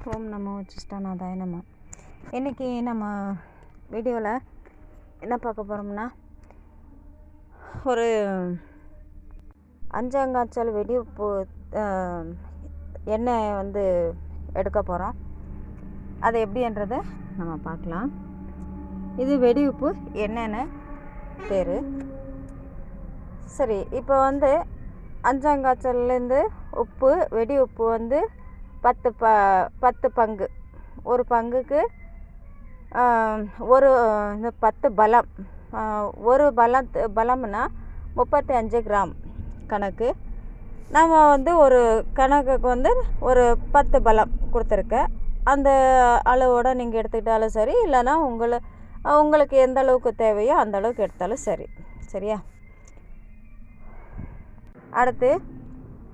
ஓம் நமோ சிஷ்டாநாதாய நம. இன்றைக்கி நம்ம வீடியோவில் என்ன பார்க்க போகிறோம்னா, ஒரு அஞ்சாங்காய்ச்சல் வெடிப்பு எண்ணெய் எடுக்க போகிறோம். அது எப்படின்றத நம்ம பார்க்கலாம். இது வெடிவுப்பு எண்ணெய்னு பேர். சரி, இப்போ அஞ்சாங்காய்ச்சல்லேருந்து உப்பு வெடி உப்பு 10 பங்கு, ஒரு பங்குக்கு ஒரு 10 பலம், ஒரு பலம்னா 35 கிராம் கணக்கு. நம்ம ஒரு கணக்குக்கு ஒரு 10 பலம் கொடுத்துருக்கேன். அந்த அளவோடு நீங்கள் எடுத்துக்கிட்டாலும் சரி, இல்லைன்னா உங்களுக்கு எந்த அளவுக்கு தேவையோ அந்த அளவுக்கு எடுத்தாலும் சரி. சரியா? அடுத்து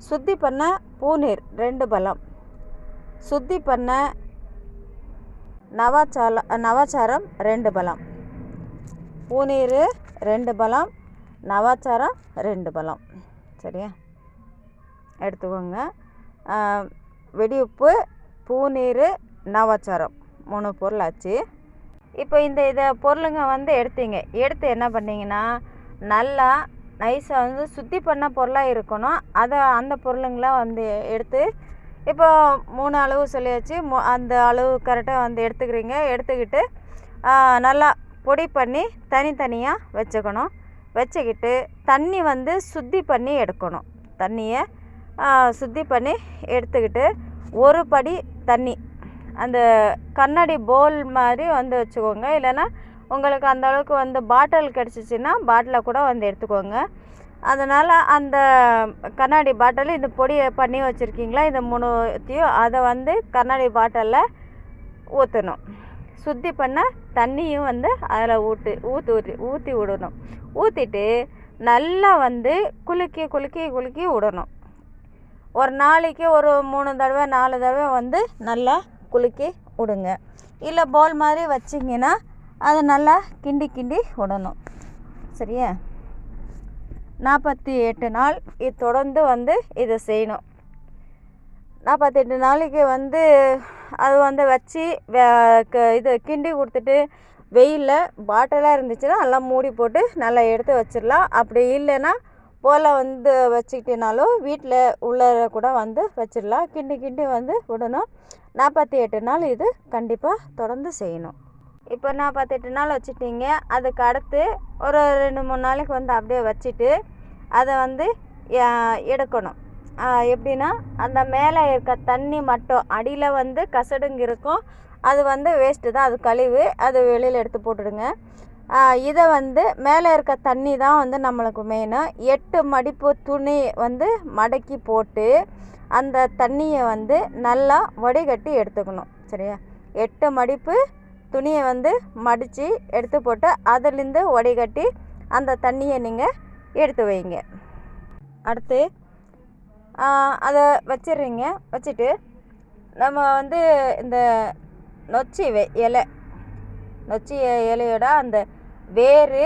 சுத்தி பண்ண பூநீர் 2 பலம், சுத்தி பண்ண நவாச்சாரம் 2 பலம். பூநீர் 2 பலம், நவாச்சாரம் 2 பலம். சரியா? எடுத்துக்கோங்க. வெடிவுப்பு, பூநீர், நவாச்சாரம் 3 பொருள் ஆச்சு. இப்போ இதை பொருளுங்க எடுத்தீங்க. எடுத்து என்ன பண்ணிங்கன்னா, நல்லா நைஸாக சுத்தி பண்ண பொருளாக இருக்கணும். அந்த பொருளுங்களாம் எடுத்து, இப்போ 3 அளவு சொல்லியாச்சு. அந்த அளவு கரெக்டாக எடுத்துக்கிறீங்க. எடுத்துக்கிட்டு நல்லா பொடி பண்ணி தனித்தனியாக வச்சுக்கணும். வச்சுக்கிட்டு தண்ணி சுத்தி பண்ணி எடுக்கணும். தண்ணியை சுத்தி பண்ணி எடுத்துக்கிட்டு ஒரு படி தண்ணி அந்த கண்ணாடி பவுல் மாதிரி வச்சுக்கோங்க. இல்லைன்னா உங்களுக்கு அந்த அளவுக்கு பாட்டில் கிடச்சிச்சின்னா பாட்டிலை கூட எடுத்துக்கோங்க. அதனால் அந்த கண்ணாடி பாட்டில் இந்த பொடியை பண்ணி வச்சுருக்கீங்களா, இந்த 3த்தையும் அதை கண்ணாடி பாட்டிலில் ஊற்றணும். சுத்தி பண்ண தண்ணியும் அதில் ஊற்றி விடணும். ஊற்றிட்டு நல்லா குலுக்கி விடணும். ஒரு நாளைக்கு ஒரு 3 தடவை 4 தடவை நல்லா குலுக்கி விடுங்க. இல்லை பவுல் மாதிரி வச்சிங்கன்னா அதை நல்லா கிண்டி விடணும். சரியா? 48 நாள் இது தொடர்ந்து இதை செய்யணும். 48 நாளைக்கு அது வச்சு இது கிண்டி கொடுத்துட்டு வெயிலில் பாட்டிலாக இருந்துச்சுன்னா நல்லா மூடி போட்டு நல்லா எடுத்து வச்சிடலாம். அப்படி இல்லைன்னா போல் வச்சுக்கிட்டனாலும் வீட்டில் உள்ளே கூட வச்சிடலாம். கிண்டி விடணும். 48 நாள் இது கண்டிப்பாக தொடர்ந்து செய்யணும். இப்போ 48 நாள் வச்சுட்டிங்க. அதுக்கு அடுத்து ஒரு 2-3 நாளைக்கு அப்படியே வச்சுட்டு அதை எடுக்கணும். எப்படின்னா, அந்த மேலே இருக்க தண்ணி மட்டும், அடியில் கசடுங்க இருக்கும், அது வேஸ்ட்டு தான், அது கழிவு, அது வெளியில் எடுத்து போட்டுடுங்க. இதை மேலே இருக்க தண்ணி தான் நம்மளுக்கு மெயினு. 8 மடிப்பு துணி மடக்கி போட்டு அந்த தண்ணியை நல்லா வடிகட்டி எடுத்துக்கணும். சரியா? 8 மடிப்பு துணியை மடித்து எடுத்து போட்டு அதிலேருந்து வடிகட்டி அந்த தண்ணியை நீங்கள் எடுத்து வைங்க. அடுத்து அதை வச்சிடுறீங்க. வச்சுட்டு நம்ம இந்த நொச்சி இலையோட அந்த வேறு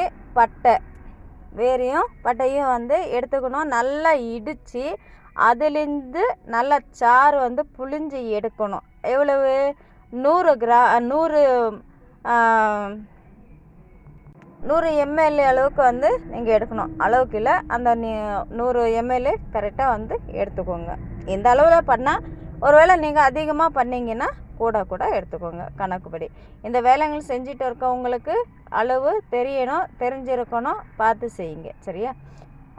வேரையும் பட்டையும் எடுத்துக்கணும். நல்லா இடித்து அதுலேருந்து நல்லா சாறு புழிஞ்சு எடுக்கணும். எவ்வளவு? 100 ml அளவுக்கு நீங்கள் எடுக்கணும். அளவுக்கு இல்லை, அந்த 100 ml கரெக்டாக எடுத்துக்கோங்க. இந்த அளவில் பண்ணால், ஒருவேளை நீங்கள் அதிகமாக பண்ணிங்கன்னா கூட எடுத்துக்கோங்க கணக்குப்படி. இந்த வேலைகள் செஞ்சுட்டு இருக்கவங்களுக்கு அளவு தெரிஞ்சிருக்கணும், பார்த்து செய்யுங்க. சரியா?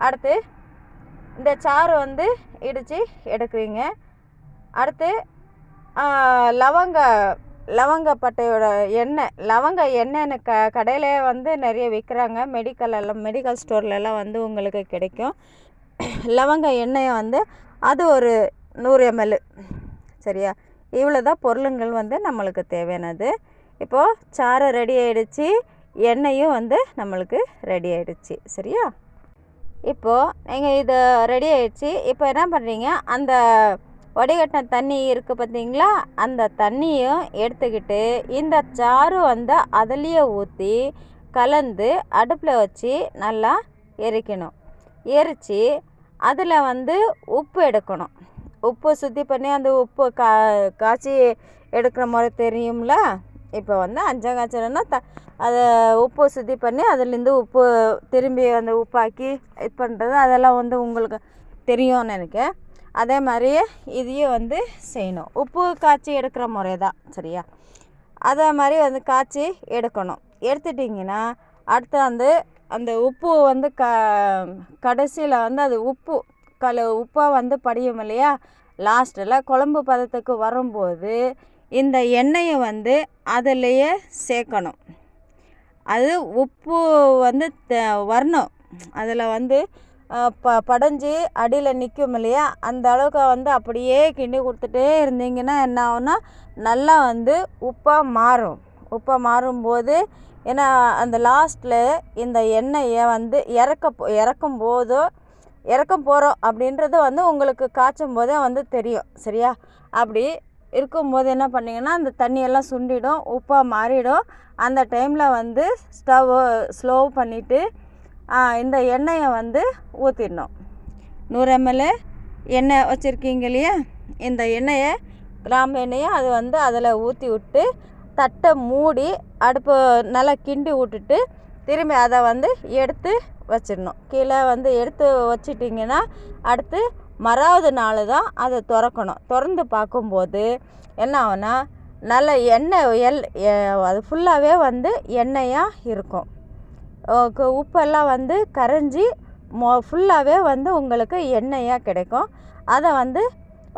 அடுத்து இந்த சாறு இடித்து எடுக்கிறீங்க. அடுத்து லவங்கப்பட்டையோட எண்ணெய், லவங்க எண்ணெய்னு கடையிலே நிறைய விற்கிறாங்க. மெடிக்கல் ஸ்டோர்லலாம் உங்களுக்கு கிடைக்கும். லவங்க எண்ணெயை அது ஒரு 100 ml. சரியா? இவ்வளோ தான் பொருளுங்கள் நம்மளுக்கு தேவையானது. இப்போது சாறு ரெடி ஆகிடுச்சு, எண்ணெயும் நம்மளுக்கு ரெடி ஆகிடுச்சு. சரியா? இப்போது நீங்கள் இது ரெடி ஆகிடுச்சு. இப்போ என்ன பண்ணுறீங்க, அந்த வடிகட்டின தண்ணி இருக்குது பார்த்தீங்களா, அந்த தண்ணியும் எடுத்துக்கிட்டு இந்த சாறு அதுலேயே ஊற்றி கலந்து அடுப்பில் வச்சு நல்லா எரிக்கணும். எரித்து அதில் உப்பு எடுக்கணும். உப்பு சுத்தி பண்ணி அந்த உப்பு காய்ச்சி எடுக்கிற முறை தெரியும்ல. இப்போ வந்து அஞ்சங்காய்ச்சல்னா அதை உப்பு சுத்தி பண்ணி அதுலேருந்து உப்பு திரும்பி அந்த உப்பாக்கி இது பண்ணுறது அதெல்லாம் வந்து உங்களுக்கு தெரியும்னு நினைக்கிறேன். அதே மாதிரியே இதையும் வந்து செய்யணும். உப்பு காய்ச்சி எடுக்கிற முறை தான் சரியா. அதே மாதிரி வந்து காய்ச்சி எடுக்கணும். எடுத்துட்டிங்கன்னா அடுத்து வந்து அந்த உப்பு வந்து கடைசியில் வந்து அது உப்பாக வந்து படியும் இல்லையா. லாஸ்ட்டில் குழம்பு பதத்துக்கு வரும்போது இந்த எண்ணெயை வந்து அதிலையே சேர்க்கணும். அது உப்பு வந்து வரணும். அதில் வந்து படைஞ்சி அடியில் நிற்கும் இல்லையா. அந்த அளவுக்கு வந்து அப்படியே கிண்டி கொடுத்துட்டே இருந்தீங்கன்னா என்ன ஆகும்னா நல்லா வந்து உப்பாக மாறும். உப்பாக மாறும்போது ஏன்னா அந்த லாஸ்ட்டில் இந்த எண்ணெயை வந்து இறக்கும் போகிறோம் அப்படின்றது வந்து உங்களுக்கு காய்ச்சும் போதே வந்து தெரியும் சரியா. அப்படி இருக்கும்போது என்ன பண்ணிங்கன்னா அந்த தண்ணியெல்லாம் சுண்டிடும், உப்பாக மாறிடும். அந்த டைமில் வந்து ஸ்லோ பண்ணிவிட்டு இந்த எண்ணெயை வந்து ஊற்றிடணும். 100 ml எண்ணெய் வச்சுருக்கீங்க இல்லையா. இந்த எண்ணெயை கிராம்பு எண்ணெயை அது வந்து அதில் ஊற்றி விட்டு தட்டை மூடி அடுப்பு நல்லா கிண்டி விட்டுட்டு திரும்பி அதை வந்து எடுத்து வச்சிடணும். கீழே வந்து எடுத்து வச்சிட்டிங்கன்னா அடுத்து மறாவது நாள் தான் அதை திறக்கணும். திறந்து பார்க்கும்போது என்ன ஆகும்னா நல்ல எண்ணெய் அது ஃபுல்லாகவே வந்து எண்ணெயாக இருக்கும். உப்பெல்லாம் வந்து கரைஞ்சி ஃபுல்லாகவே வந்து உங்களுக்கு எண்ணெயாக கிடைக்கும். அதை வந்து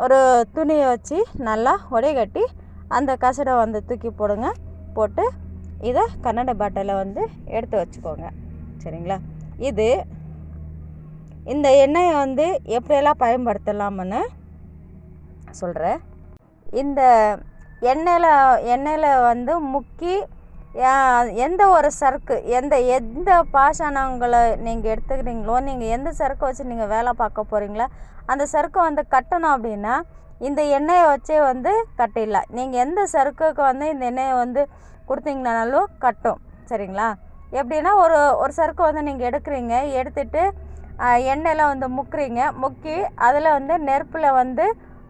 ஒரு துணியை வச்சு நல்லா உடைகட்டி அந்த கசடை வந்து தூக்கி போட்டு இதை கண்ணாடி பாட்டிலில் வந்து எடுத்து வச்சுக்கோங்க சரிங்களா. இந்த எண்ணெயை வந்து எப்படியெல்லாம் பயன்படுத்தலாம்னு சொல்கிறேன். இந்த எண்ணெயில் வந்து முக்கி எந்த ஒரு சரக்கு எந்த பாஷானங்களை நீங்கள் எடுத்துக்கிறீங்களோ, நீங்கள் எந்த சரக்கு வச்சு நீங்கள் வேலை பார்க்க போகிறீங்களோ அந்த சரக்கு வந்து கட்டணும். அப்படின்னா இந்த எண்ணெயை வச்சே வந்து கட்டிடலாம். நீங்கள் எந்த சரக்குக்கு வந்து இந்த எண்ணெயை வந்து கொடுத்தீங்கனாலும் கட்டும் சரிங்களா. எப்படின்னா ஒரு சரக்கு வந்து நீங்கள் எடுக்கிறீங்க, எடுத்துட்டு எண்ணெயில் வந்து முக்கி அதில் வந்து நெருப்பில் வந்து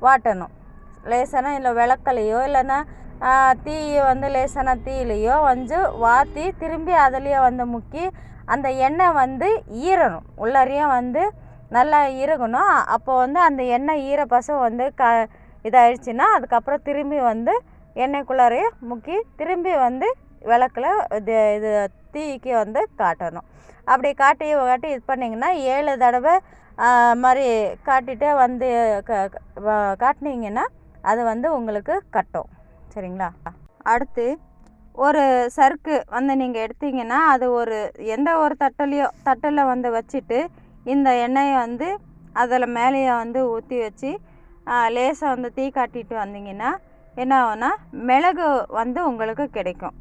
வாட்டணும். லேசான இல்லை விளக்கலையோ இல்லைன்னா தீயை வந்து லேசான தீயிலையோ வந்து வாற்றி திரும்பி அதுலேயே வந்து முக்கி அந்த எண்ணெய் வந்து ஈரணும். உள்ளாரையே வந்து நல்லா இறுகணும். அப்போ வந்து அந்த எண்ணெய் ஈரப்பசம் வந்து இதாகிடுச்சின்னா அதுக்கப்புறம் திரும்பி வந்து எண்ணெய்க்குள்ளாரையே முக்கி திரும்பி வந்து விளக்கில் இது தீக்கு வந்து காட்டணும். அப்படி காட்டி இது பண்ணிங்கன்னா 7 தடவை மாதிரி காட்டிகிட்டே வந்து காட்டினீங்கன்னா அது வந்து உங்களுக்கு கட்டும் சரிங்களா. அடுத்து ஒரு சறுக்கு வந்து நீங்கள் எடுத்தீங்கன்னா அது எந்த ஒரு தட்டில் வந்து வச்சுட்டு இந்த எண்ணெயை வந்து அதில் மேலேயே வந்து ஊற்றி வச்சு லேசாக வந்து தீ காட்டிட்டு வந்தீங்கன்னா என்ன ஆகும்னா மிளகு வந்து உங்களுக்கு கிடைக்கும்.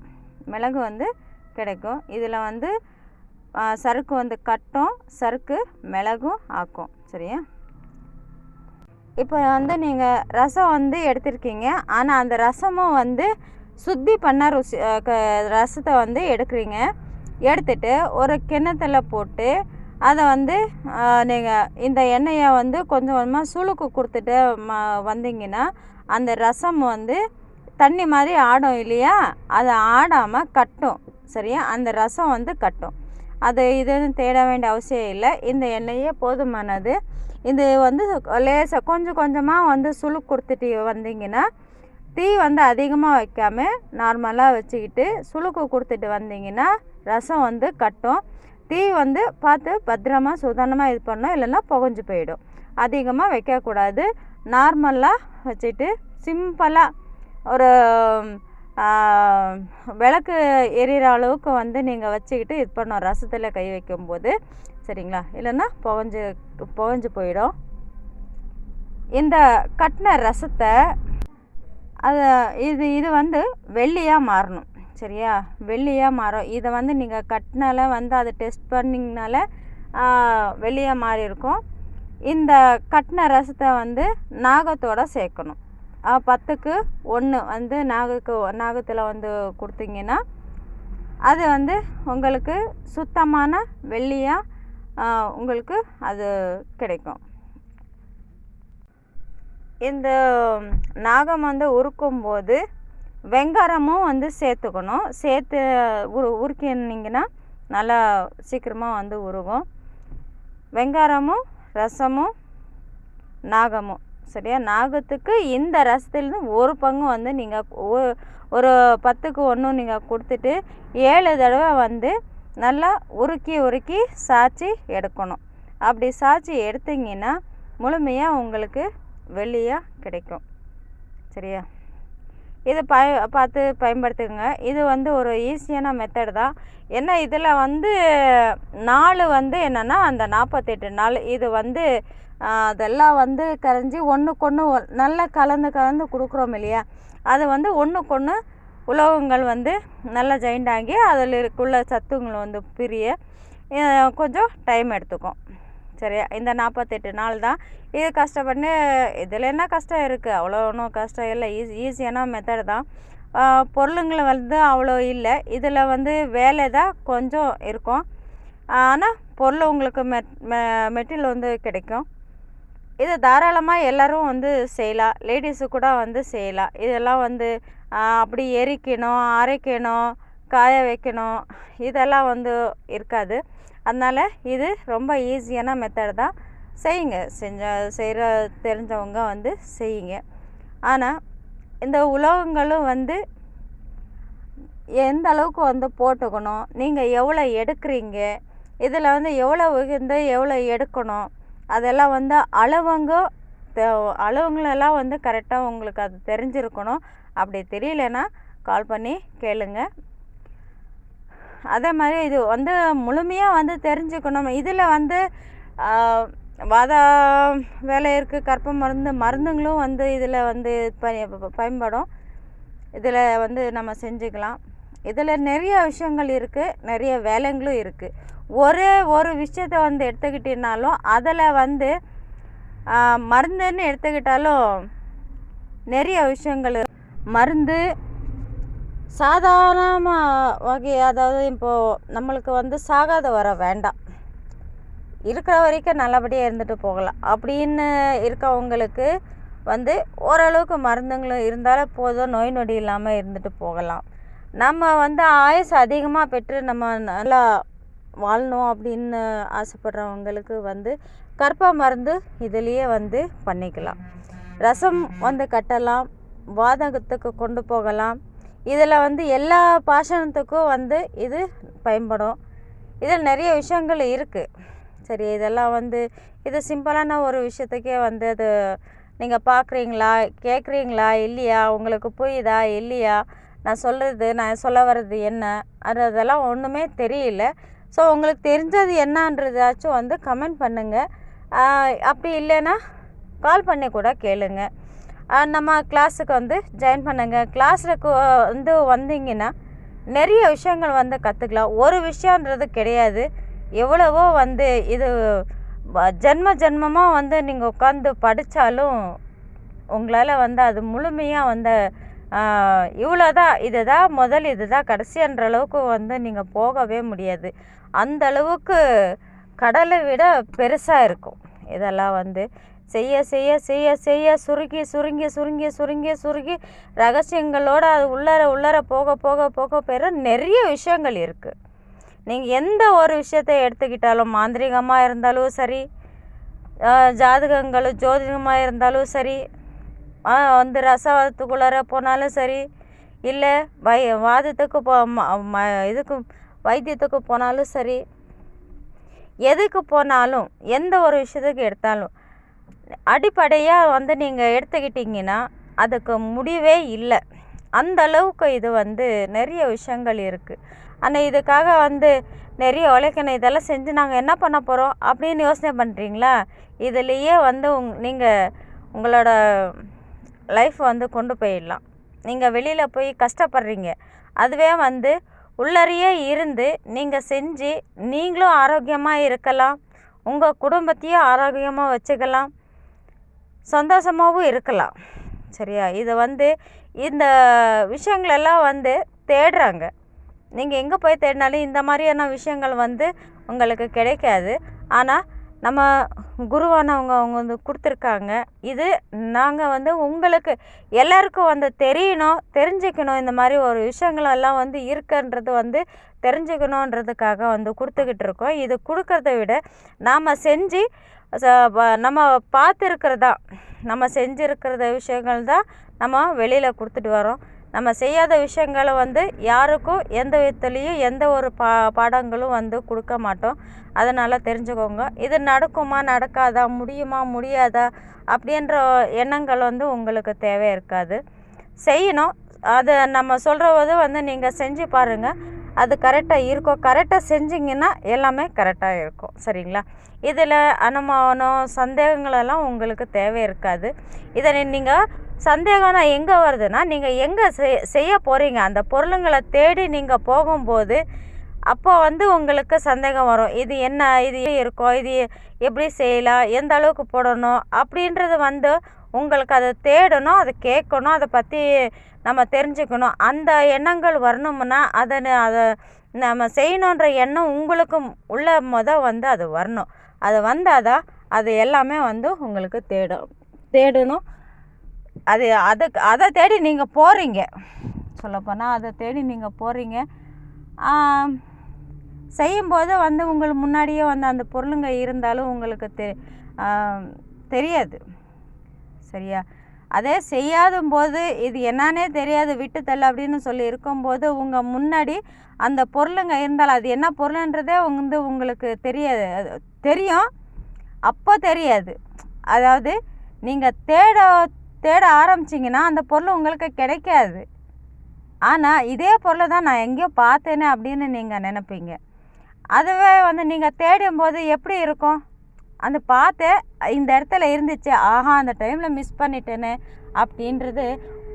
இதில் வந்து சறுக்கு வந்து கட்டும், சறுக்கு மிளகும் ஆக்கும் சரியா. இப்போ வந்து நீங்கள் ரசம் வந்து எடுத்திருக்கீங்க. ஆனால் அந்த ரசமும் வந்து சுத்தி பண்ண ரசத்தை வந்து எடுத்துட்டு ஒரு கிண்ணத்தில் போட்டு அதை வந்து நீங்கள் இந்த எண்ணெயை வந்து கொஞ்சம் கொஞ்சமாக சுளுக்கு கொடுத்துட்டு வந்தீங்கன்னா அந்த ரசம் வந்து தண்ணி மாதிரி ஆடும் இல்லையா. அது ஆடாமல் கட்டும் சரியா. அந்த ரசம் வந்து கட்டும். அது இதுன்னு தேட வேண்டிய அவசியம் இல்லை. இந்த எண்ணெயே போதுமானது. இது வந்து லேசாக கொஞ்சம் கொஞ்சமாக வந்து சுளுக்கு கொடுத்துட்டு வந்தீங்கன்னா தீ வந்து அதிகமாக வைக்காமல் நார்மலாக வச்சுக்கிட்டு சுளுக்கு கொடுத்துட்டு வந்தீங்கன்னா ரசம் வந்து கட்டும். தீ வந்து பார்த்து பத்திரமா சுதானமாக இது பண்ணணும், இல்லைன்னா புகஞ்சு போயிடும். அதிகமாக வைக்கக்கூடாது. நார்மலாக வச்சுட்டு சிம்பிளாக ஒரு விளக்கு எரியிற அளவுக்கு வந்து நீங்கள் வச்சுக்கிட்டு இது பண்ணணும் ரசத்தில் கை வைக்கும்போது சரிங்களா. இல்லைன்னா புகஞ்சு போயிடும். இந்த கட்டின ரசத்தை இது வந்து வெள்ளையாக மாறணும் சரியா. வெள்ளையாக மாறும். இதை வந்து நீங்கள் கட்டினால வந்து அதை டெஸ்ட் பண்ணிங்கனால வெள்ளையாக மாறி இருக்கும். இந்த கட்டின ரசத்தை வந்து நாகத்தோடு சேர்க்கணும். 10க்கு 1 வந்து நாகத்தில் வந்து கொடுத்தீங்கன்னா அது வந்து உங்களுக்கு சுத்தமான வெள்ளையாக உங்களுக்கு அது கிடைக்கும். இந்த நாகம் வந்து உருக்கும்போது வெங்காயமும் வந்து சேர்த்துக்கணும். சேர்த்து உருக்கினீங்கன்னா நல்லா சீக்கிரமாக வந்து உருகும். வெங்காயமும் ரசமும் நாகமும் சரியா. நாகத்துக்கு இந்த ரசத்துலேருந்து ஒரு பங்கு வந்து நீங்கள் ஒரு 10க்கு 1 நீங்கள் கொடுத்துட்டு 7 தடவை வந்து நல்லா உருக்கி சாய்ச்சி எடுக்கணும். அப்படி சாய்ச்சி எடுத்தீங்கன்னா முழுமையாக உங்களுக்கு வெள்ளியாக கிடைக்கும் சரியா. இதை பார்த்து பயன்படுத்துங்க. இது வந்து ஒரு ஈஸியான மெத்தட் தான். ஏன்னா இதில் வந்து நாள் வந்து என்னென்னா அந்த 48 நாள் இது வந்து அதெல்லாம் வந்து கரைஞ்சி ஒன்றுக்கொன்று நல்லா கலந்து கொடுக்குறோம் இல்லையா. அது வந்து ஒன்றுக்கொன்று உலோகங்கள் வந்து நல்லா ஜாயிண்ட் ஆகி அதில் இருக்குள்ள சத்துங்களை வந்து பிரிய கொஞ்சம் டைம் எடுத்துக்கும் சரியா. இந்த 48 நாள் தான் இது கஷ்டப்பட்டு. இதில் என்ன கஷ்டம் இருக்குது? அவ்வளோ ஒன்றும் கஷ்டம் இல்லை. ஈஸியான மெத்தட் தான். பொருளுங்களை வந்து அவ்வளோ இல்லை. இதில் வந்து வேலை தான் கொஞ்சம் இருக்கும். ஆனால் பொருள் உங்களுக்கு மெட்டீரியல் வந்து கிடைக்கும். இது தாராளமாக எல்லோரும் வந்து செய்யலாம். லேடிஸு கூட வந்து செய்யலாம். இதெல்லாம் வந்து அப்படி எரிக்கணும், அரைக்கணும், காய வைக்கணும் இதெல்லாம் வந்து இருக்காது. அதனால் இது ரொம்ப ஈஸியான மெத்தட் தான். செய்யுங்க. செய்கிற தெரிஞ்சவங்க வந்து செய்யுங்க. ஆனால் இந்த உலோகங்களும் வந்து எந்த அளவுக்கு வந்து போட்டுக்கணும், நீங்கள் எவ்வளோ எடுக்கிறீங்க, இதில் வந்து எவ்வளோ உகந்து எவ்வளோ எடுக்கணும், அதெல்லாம் வந்து அளவுங்களெல்லாம் வந்து கரெக்டாக உங்களுக்கு அது தெரிஞ்சிருக்கணும். அப்படி தெரியலனா கால் பண்ணி கேளுங்க. அதே மாதிரி இது வந்து முழுமையாக வந்து தெரிஞ்சுக்கணும். இதில் வந்து வாத வேலை இருக்குது, கற்ப மருந்துங்களும் வந்து இதில் வந்து பயன்படும். இதில் வந்து நம்ம செஞ்சுக்கலாம். இதில் நிறைய விஷயங்கள் இருக்குது, நிறைய வேலைங்களும் இருக்குது. ஒரே ஒரு விஷயத்தை வந்து எடுத்துக்கிட்டினாலும் அதில் வந்து மருந்துன்னு எடுத்துக்கிட்டாலும் நிறைய விஷயங்கள். மருந்து சாதாரண வகை, அதாவது இப்போது நம்மளுக்கு வந்து சாகாத வர வேண்டாம், இருக்கிற வரைக்கும் நல்லபடியாக இருந்துட்டு போகலாம் அப்படின்னு இருக்கவங்களுக்கு வந்து ஓரளவுக்கு மருந்துங்களும் இருந்தாலும் போதும், நோய் நொடி இல்லாமல் இருந்துட்டு போகலாம். நம்ம வந்து ஆயுசு அதிகமாக பெற்று நம்ம நல்லா வாழணும் அப்படின்னு ஆசைப்படுறவங்களுக்கு வந்து கற்ப மருந்து இதுலேயே வந்து பண்ணிக்கலாம். ரசம் வந்து கட்டலாம், வாதகத்துக்கு கொண்டு போகலாம். இதில் வந்து எல்லா பாஷணத்துக்கும் வந்து இது பயன்படும். இதில் நிறைய விஷயங்கள் இருக்குது சரி. இதெல்லாம் வந்து இது சிம்பிளான ஒரு விஷயத்துக்கே வந்து அது நீங்கள் பார்க்குறீங்களா, கேட்குறீங்களா இல்லையா, உங்களுக்கு புரியுதா இல்லையா, நான் சொல்ல வர்றது என்ன, அதெல்லாம் ஒன்றுமே தெரியல. ஸோ உங்களுக்கு தெரிஞ்சது என்னன்றதாச்சும் வந்து கமெண்ட் பண்ணுங்கள். அப்படி இல்லைன்னா கால் பண்ணி கூட கேளுங்க. நம்ம கிளாஸுக்கு வந்து ஜாயின் பண்ணுங்கள். கிளாஸுக்கு வந்து வந்தீங்கன்னா நிறைய விஷயங்கள் வந்து கற்றுக்கலாம். ஒரு விஷயன்றது கிடையாது, எவ்வளவோ வந்து இது ஜென்மமாக வந்து நீங்கள் உட்காந்து படித்தாலும் உங்களால் வந்து அது முழுமையாக வந்து இவ்வளோதான், இதுதான் முதல், இதுதான் கடைசின்ற அளவுக்கு வந்து நீங்கள் போகவே முடியாது. அந்த அளவுக்கு கடலை விட பெருசாக இருக்கும். இதெல்லாம் வந்து செய்ய செய்ய செய்ய செய்ய சுருங்கி சுருங்கி சுருங்கி சுருங்கி சுருங்கி ரகசியங்களோடு அது உள்ளார போக போக போக பெற நிறைய விஷயங்கள் இருக்குது. நீங்கள் எந்த ஒரு விஷயத்தை எடுத்துக்கிட்டாலும், மாந்திரிகமாக இருந்தாலும் சரி, ஜாதகங்களும் ஜோதிடமாக இருந்தாலும் சரி, வந்து ரசவாதத்துக்குள்ளார போனாலும் சரி, இல்லை வாதத்துக்கு இதுக்கு வைத்தியத்துக்கு போனாலும் சரி, எதுக்கு போனாலும் எந்த ஒரு விஷயத்துக்கு எடுத்தாலும் அடிப்படையாக வந்து நீங்கள் எடுத்துக்கிட்டிங்கன்னா அதுக்கு முடிவே இல்லை. அந்த அளவுக்கு இது வந்து நிறைய விஷயங்கள் இருக்குது. ஆனால் இதுக்காக வந்து நிறைய உழைக்கணும், இதெல்லாம் செஞ்சு நாங்கள் என்ன பண்ண போகிறோம் அப்படின்னு யோசனை பண்ணுறீங்களா? இதுலேயே வந்து நீங்கள் உங்களோட லைஃப் வந்து கொண்டு போயிடலாம். நீங்கள் வெளியில் போய் கஷ்டப்படுறீங்க, அதுவே வந்து உள்ளறையே இருந்து நீங்கள் செஞ்சு நீங்களும் ஆரோக்கியமாக இருக்கலாம், உங்கள் குடும்பத்தையும் ஆரோக்கியமாக வச்சுக்கலாம், சந்தோஷமாகவும் இருக்கலாம் சரியா. இதை வந்து இந்த விஷயங்களெல்லாம் வந்து தேடுறாங்க. நீங்கள் எங்கே போய் தேடினாலும் இந்த மாதிரியான விஷயங்கள் வந்து உங்களுக்கு கிடைக்காது. ஆனால் நம்ம குருவானவங்க அவங்க வந்து கொடுத்துருக்காங்க. இது நாங்கள் வந்து உங்களுக்கு எல்லாருக்கும் வந்து தெரியணும், தெரிஞ்சுக்கணும். இந்த மாதிரி ஒரு விஷயங்களெல்லாம் வந்து இருக்குன்றது வந்து தெரிஞ்சுக்கணுன்றதுக்காக வந்து கொடுத்துக்கிட்டு இருக்கோம். இது கொடுக்கறத விட நாம் செஞ்சு நம்ம பார்த்துருக்கிறதா நம்ம செஞ்சுருக்கிறத விஷயங்கள் தான் நம்ம வெளியில் கொடுத்துட்டு வரோம். நம்ம செய்யாத விஷயங்களை வந்து யாருக்கும் எந்த விதத்துலேயும் எந்த ஒரு பாடங்களும் வந்து கொடுக்க மாட்டோம். அதனால் தெரிஞ்சுக்கோங்க. இது நடக்குமா நடக்காதா, முடியுமா முடியாதா அப்படின்ற எண்ணங்கள் வந்து உங்களுக்கு தேவை இருக்காது. செய்யணும். அதை நம்ம சொல்கிறது வந்து நீங்கள் செஞ்சு பாருங்கள். அது கரெக்டாக இருக்கும். கரெக்டாக செஞ்சிங்கன்னா எல்லாமே கரெக்டாக இருக்கும். சரிங்களா? இதில் அனுமானம் சந்தேகங்களெல்லாம் உங்களுக்கு தேவை இருக்காது. இதை நீங்கள் சந்தேகம்னா எங்கே வருதுன்னா, நீங்கள் எங்கே செய்ய போகிறீங்க அந்த பொருளுங்களை தேடி நீங்கள் போகும்போது அப்போ வந்து உங்களுக்கு சந்தேகம் வரும். இது என்ன, இது இருக்கும், இது எப்படி செய்யலாம், எந்த அளவுக்கு போடணும் அப்படின்றது வந்து உங்களுக்கு அதை தேடணும், அதை கேட்கணும், அதை பற்றி நம்ம தெரிஞ்சுக்கணும். அந்த வரணும்னா அதை நம்ம செய்யணுன்ற எண்ணம் உங்களுக்கு உள்ள வந்து அது வரணும். அது வந்தால் தான் அது எல்லாமே வந்து உங்களுக்கு தேடணும். அதை தேடி நீங்கள் போகிறீங்க. சொல்லப்போனால் அதை தேடி நீங்கள் போகிறீங்க. செய்யும்போது வந்து உங்களுக்கு முன்னாடியே வந்து அந்த பொருளுங்க இருந்தாலும் உங்களுக்கு தெரியாது. சரியா? அதே செய்யாதும்போது இது என்னன்னே தெரியாது, விட்டு தள்ளு அப்படின்னு சொல்லி இருக்கும்போது உங்கள் முன்னாடி அந்த பொருளுங்க இருந்தாலும் அது என்ன பொருளுன்றதே வந்து உங்களுக்கு தெரியும், அப்போ தெரியாது. அதாவது நீங்கள் தேட ஆரம்பிச்சிங்கன்னா அந்த பொருள் உங்களுக்கு கிடைக்காது. ஆனால் இதே பொருளை தான் நான் எங்கேயோ பார்த்தேனே அப்படின்னு நீங்கள் நினைப்பீங்க. அதுவே வந்து நீங்கள் தேடும்போது எப்படி இருக்கும், அந்த பார்த்தேன் இந்த இடத்துல இருந்துச்சு, ஆஹா அந்த டைமில் மிஸ் பண்ணிட்டேனே அப்படின்றது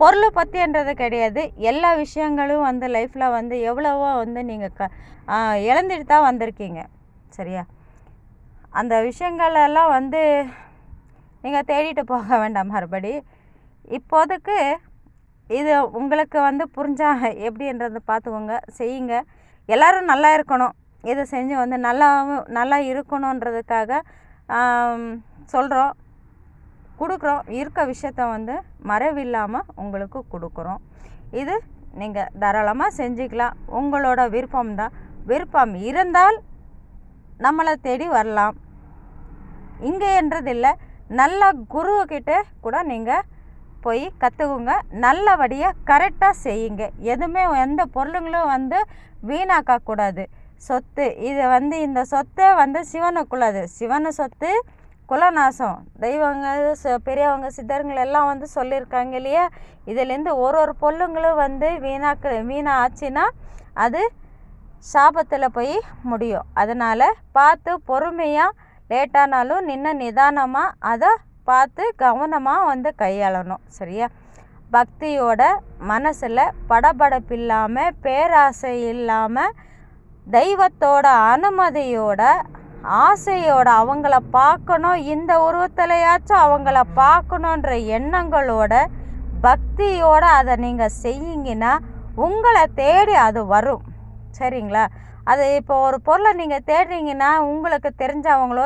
பொருளை பற்றின்றது கிடையாது. எல்லா விஷயங்களும் வந்து லைஃப்பில் வந்து எவ்வளவோ வந்து நீங்கள் இழந்துட்டு தான் வந்திருக்கீங்க. சரியா? அந்த விஷயங்களெல்லாம் வந்து நீங்கள் தேடிட்டு போக வேண்டாம் மறுபடி. இப்போதைக்கு இது உங்களுக்கு வந்து புரிஞ்சால் எப்படின்றது பார்த்துக்கோங்க, செய்யுங்க. எல்லோரும் நல்லா இருக்கணும், இதை செஞ்சு வந்து நல்லா இருக்கணுன்றதுக்காக சொல்கிறோம், கொடுக்குறோம். இருக்க விஷயத்த வந்து மறைவில்லாமல் உங்களுக்கு கொடுக்குறோம். இது நீங்கள் தாராளமாக செஞ்சுக்கலாம். உங்களோட விருப்பம்தான். விருப்பம் இருந்தால் நம்மளை தேடி வரலாம். இங்கேன்றதில்லை, நல்ல குருக்கிட்ட கூட நீங்கள் போய் கற்றுக்குங்க. நல்லபடியாக கரெக்டாக செய்யுங்க. எதுவுமே எந்த பொருளுங்களும் வந்து வீணாக்கக்கூடாது. சொத்து இது வந்து இந்த சொத்தை வந்து சிவனுக்குள்ளது. சிவனு சொத்து குலநாசம். தெய்வங்கள் பெரியவங்க சித்தர்கள் எல்லாம் வந்து சொல்லியிருக்காங்க இல்லையா? இதுலேருந்து ஒரு பொருளுங்களும் வந்து வீணா ஆச்சுன்னா அது சாபத்தில் போய் முடியும். அதனால் பார்த்து பொறுமையாக லேட்டானாலும் நிதானமாக அதை பார்த்து கவனமாக வந்து கையாளணும். சரியா? பக்தியோட மனசில் படபடப்பு இல்லாமல், பேராசை இல்லாமல், தெய்வத்தோட அனுமதியோட, ஆசையோட அவங்கள பார்க்கணும், இந்த உருவத்திலையாச்சும் அவங்கள பார்க்கணுன்ற எண்ணங்களோட, பக்தியோட அதை நீங்கள் செய்யுங்கன்னா உங்களை தேடி அது வரும். சரிங்களா? அது இப்போ ஒரு பொருளை நீங்கள் தேடுறீங்கன்னா உங்களுக்கு தெரிஞ்சவங்களோ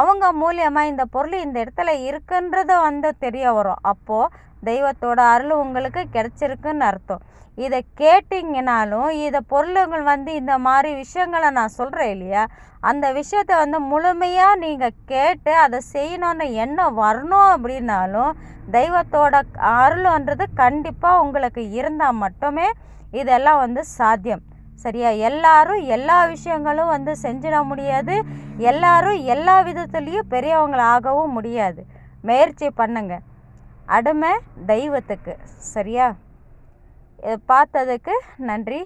அவங்க மூலியமாக இந்த பொருள் இந்த இடத்துல இருக்குன்றது வந்து தெரிய வரும். அப்போது தெய்வத்தோட அருள் உங்களுக்கு கிடைச்சிருக்குன்னு அர்த்தம். இதை கேட்டிங்கனாலும் இதை பொருளுங்கள் வந்து இந்த மாதிரி விஷயங்களை நான் சொல்கிறேன் இல்லையா, அந்த விஷயத்த வந்து முழுமையாக நீங்கள் கேட்டு அதை செய்யணுன்னு எண்ணம் வரணும் அப்படின்னாலும் தெய்வத்தோட அருள்ன்றது கண்டிப்பாக உங்களுக்கு இருந்தால் மட்டுமே இதெல்லாம் வந்து சாத்தியம். சரியா? எல்லாரும் எல்லா விஷயங்களும் வந்து செஞ்சிட முடியாது. எல்லாரும் எல்லா விதத்துலேயும் பெரியவங்களாகவும் முடியாது. முயற்சி பண்ணுங்க. அடிமை தெய்வத்துக்கு. சரியா? பார்த்ததுக்கு நன்றி,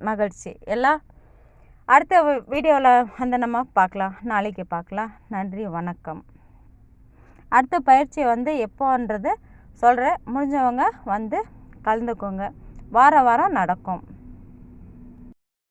மகிழ்ச்சி. எல்லாம் அடுத்த வீடியோவில் வந்து நம்ம பார்க்கலாம், நாளைக்கு பார்க்கலாம். நன்றி, வணக்கம். அடுத்த பயிற்சி வந்து எப்போன்றது சொல்கிறேன். முடிஞ்சவங்க வந்து கலந்துக்கோங்க. வாரம் நடக்கும்.